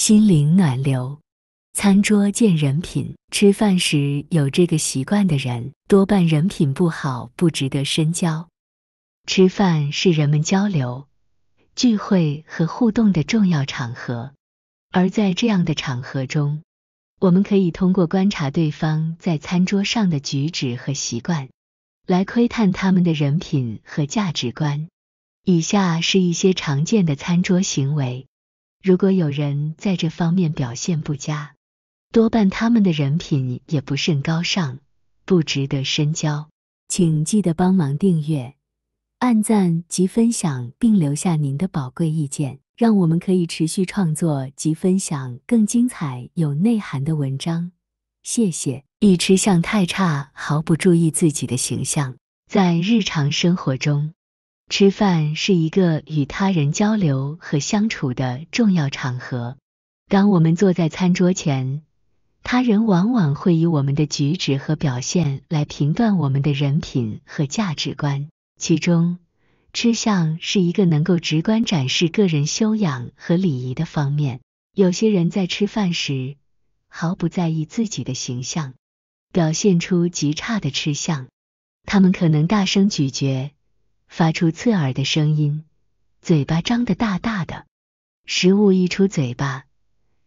心灵暖流。餐桌见人品，吃饭时有这个习惯的人，多半人品不好，不值得深交。吃饭是人们交流、聚会和互动的重要场合，而在这样的场合中，我们可以通过观察对方在餐桌上的举止和习惯，来窥探他们的人品和价值观。以下是一些常见的餐桌行为，如果有人在这方面表现不佳，多半他们的人品也不甚高尚，不值得深交。请记得帮忙订阅、按赞及分享，并留下您的宝贵意见，让我们可以持续创作及分享更精彩有内涵的文章。谢谢。一吃相太差，毫不注意自己的形象。在日常生活中，吃饭是一个与他人交流和相处的重要场合。当我们坐在餐桌前，他人往往会以我们的举止和表现来评断我们的人品和价值观。其中，吃相是一个能够直观展示个人修养和礼仪的方面。有些人在吃饭时毫不在意自己的形象，表现出极差的吃相。他们可能大声咀嚼，发出刺耳的声音，嘴巴张得大大的，食物溢出嘴巴，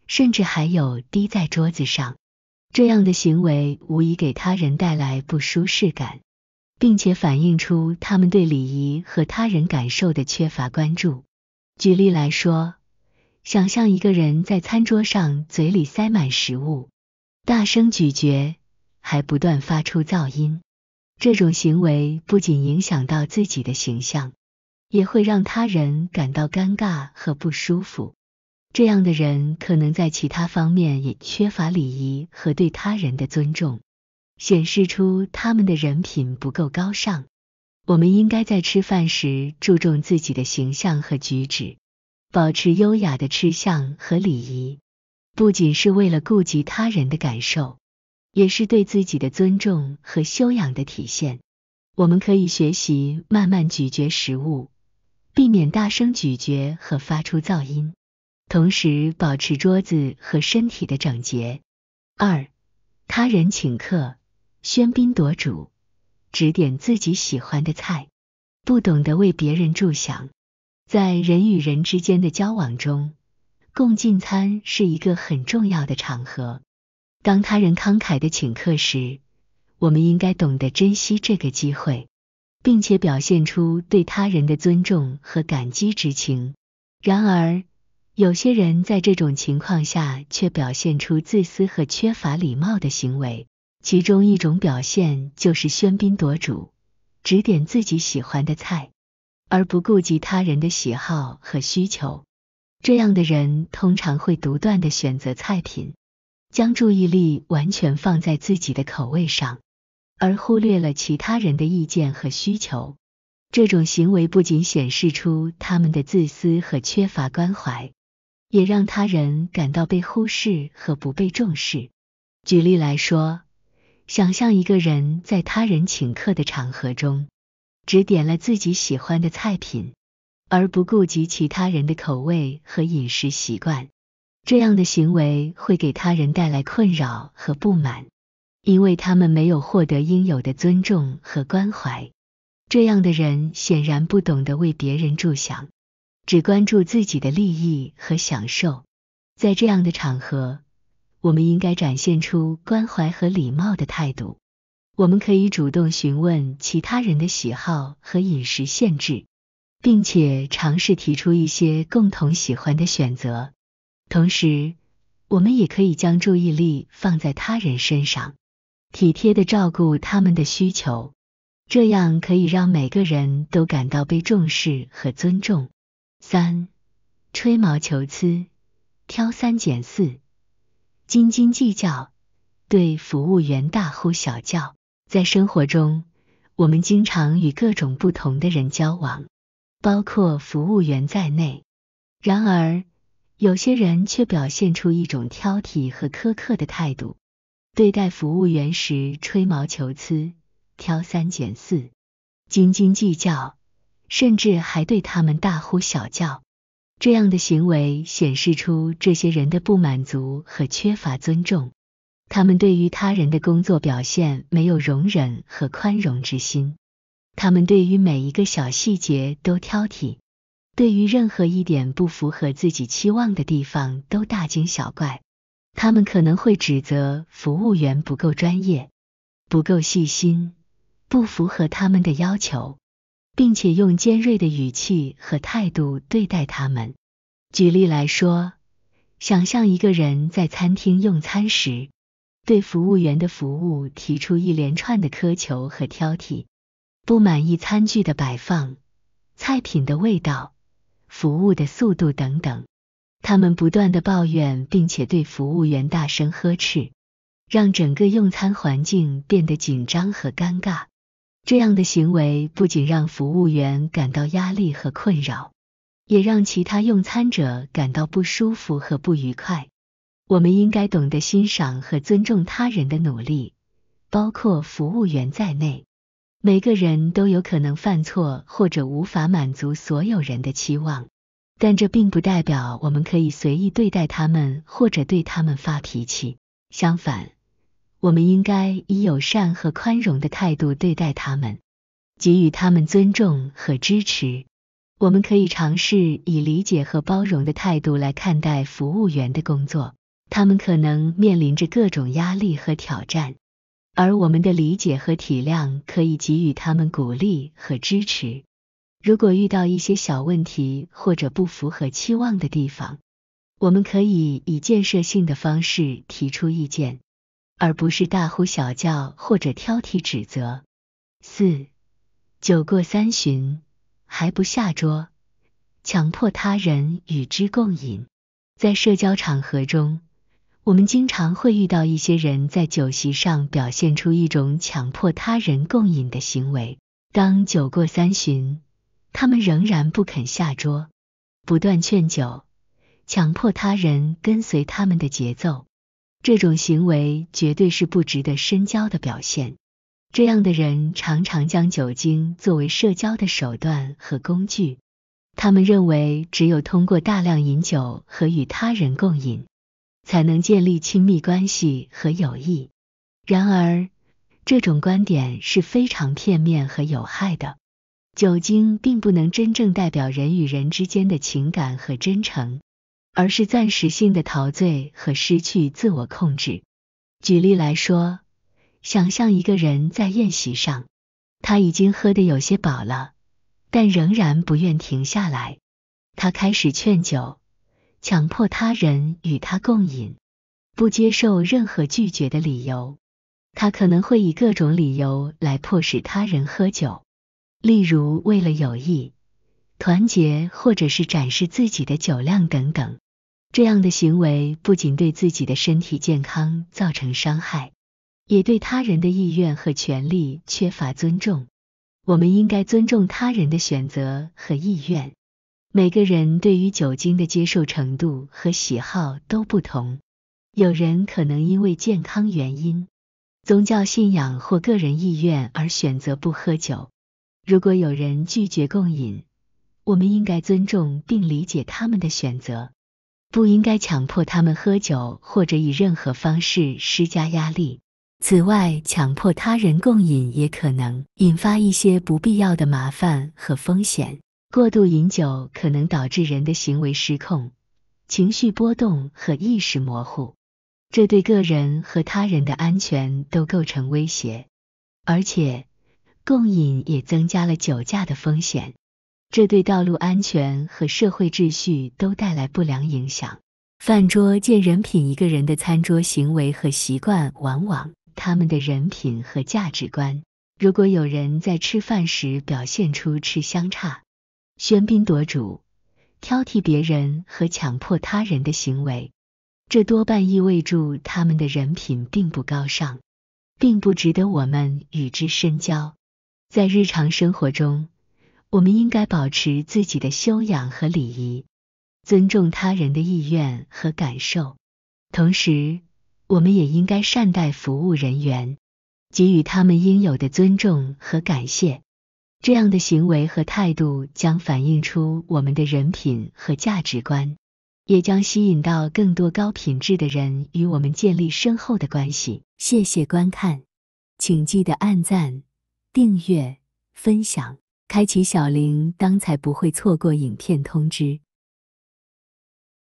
甚至还有滴在桌子上。这样的行为无疑给他人带来不舒适感，并且反映出他们对礼仪和他人感受的缺乏关注。举例来说，想象一个人在餐桌上嘴里塞满食物，大声咀嚼，还不断发出噪音。这种行为不仅影响到自己的形象，也会让他人感到尴尬和不舒服。这样的人可能在其他方面也缺乏礼仪和对他人的尊重，显示出他们的人品不够高尚。我们应该在吃饭时注重自己的形象和举止，保持优雅的吃相和礼仪，不仅是为了顾及他人的感受，也是对自己的尊重和修养的体现。我们可以学习慢慢咀嚼食物，避免大声咀嚼和发出噪音，同时保持桌子和身体的整洁。2. 他人请客，喧宾夺主，只点自己喜欢的菜，不懂得为别人着想。在人与人之间的交往中，共进餐是一个很重要的场合。当他人慷慨地请客时，我们应该懂得珍惜这个机会，并且表现出对他人的尊重和感激之情。然而，有些人在这种情况下却表现出自私和缺乏礼貌的行为，其中一种表现就是喧宾夺主，只点自己喜欢的菜，而不顾及他人的喜好和需求。这样的人通常会独断地选择菜品，将注意力完全放在自己的口味上，而忽略了其他人的意见和需求。这种行为不仅显示出他们的自私和缺乏关怀，也让他人感到被忽视和不被重视。举例来说，想象一个人在他人请客的场合中，只点了自己喜欢的菜品，而不顾及其他人的口味和饮食习惯。这样的行为会给他人带来困扰和不满，因为他们没有获得应有的尊重和关怀。这样的人显然不懂得为别人着想，只关注自己的利益和享受。在这样的场合，我们应该展现出关怀和礼貌的态度。我们可以主动询问其他人的喜好和饮食限制，并且尝试提出一些共同喜欢的选择。同时，我们也可以将注意力放在他人身上，体贴地照顾他们的需求，这样可以让每个人都感到被重视和尊重。3. 吹毛求疵，挑三拣四，斤斤计较，对服务员大呼小叫。在生活中，我们经常与各种不同的人交往，包括服务员在内。然而，有些人却表现出一种挑剔和苛刻的态度，对待服务员时吹毛求疵，挑三拣四，斤斤计较，甚至还对他们大呼小叫。这样的行为显示出这些人的不满足和缺乏尊重，他们对于他人的工作表现没有容忍和宽容之心，他们对于每一个小细节都挑剔，对于任何一点不符合自己期望的地方都大惊小怪。他们可能会指责服务员不够专业，不够细心，不符合他们的要求，并且用尖锐的语气和态度对待他们。举例来说，想象一个人在餐厅用餐时，对服务员的服务提出一连串的苛求和挑剔，不满意餐具的摆放、菜品的味道、服务的速度等等。他们不断地抱怨，并且对服务员大声呵斥，让整个用餐环境变得紧张和尴尬。这样的行为不仅让服务员感到压力和困扰，也让其他用餐者感到不舒服和不愉快。我们应该懂得欣赏和尊重他人的努力，包括服务员在内。每个人都有可能犯错或者无法满足所有人的期望，但这并不代表我们可以随意对待他们或者对他们发脾气。相反，我们应该以友善和宽容的态度对待他们，给予他们尊重和支持。我们可以尝试以理解和包容的态度来看待服务员的工作，他们可能面临着各种压力和挑战，而我们的理解和体谅可以给予他们鼓励和支持。如果遇到一些小问题或者不符合期望的地方，我们可以以建设性的方式提出意见，而不是大呼小叫或者挑剔指责。4. 酒过三巡还不下桌，强迫他人与之共饮。在社交场合中，我们经常会遇到一些人在酒席上表现出一种强迫他人共饮的行为。当酒过三巡，他们仍然不肯下桌，不断劝酒，强迫他人跟随他们的节奏。这种行为绝对是不值得深交的表现。这样的人常常将酒精作为社交的手段和工具，他们认为只有通过大量饮酒和与他人共饮，才能建立亲密关系和友谊。然而，这种观点是非常片面和有害的。酒精并不能真正代表人与人之间的情感和真诚，而是暂时性的陶醉和失去自我控制。举例来说，想象一个人在宴席上，他已经喝得有些饱了，但仍然不愿停下来。他开始劝酒，强迫他人与他共饮，不接受任何拒绝的理由。他可能会以各种理由来迫使他人喝酒，例如为了友谊、团结或者是展示自己的酒量等等。这样的行为不仅对自己的身体健康造成伤害，也对他人的意愿和权利缺乏尊重。我们应该尊重他人的选择和意愿。每个人对于酒精的接受程度和喜好都不同，有人可能因为健康原因、宗教信仰或个人意愿而选择不喝酒。如果有人拒绝共饮，我们应该尊重并理解他们的选择，不应该强迫他们喝酒或者以任何方式施加压力。此外，强迫他人共饮也可能引发一些不必要的麻烦和风险。过度饮酒可能导致人的行为失控、情绪波动和意识模糊，这对个人和他人的安全都构成威胁。而且，共饮也增加了酒驾的风险，这对道路安全和社会秩序都带来不良影响。饭桌见人品，一个人的餐桌行为和习惯往往他们的人品和价值观。如果有人在吃饭时表现出吃香叉、喧宾夺主、挑剔别人和强迫他人的行为，这多半意味着他们的人品并不高尚，并不值得我们与之深交。在日常生活中，我们应该保持自己的修养和礼仪，尊重他人的意愿和感受。同时，我们也应该善待服务人员，给予他们应有的尊重和感谢。这样的行为和态度将反映出我们的人品和价值观，也将吸引到更多高品质的人与我们建立深厚的关系。谢谢观看，请记得按赞、订阅、分享，开启小铃铛才不会错过影片通知。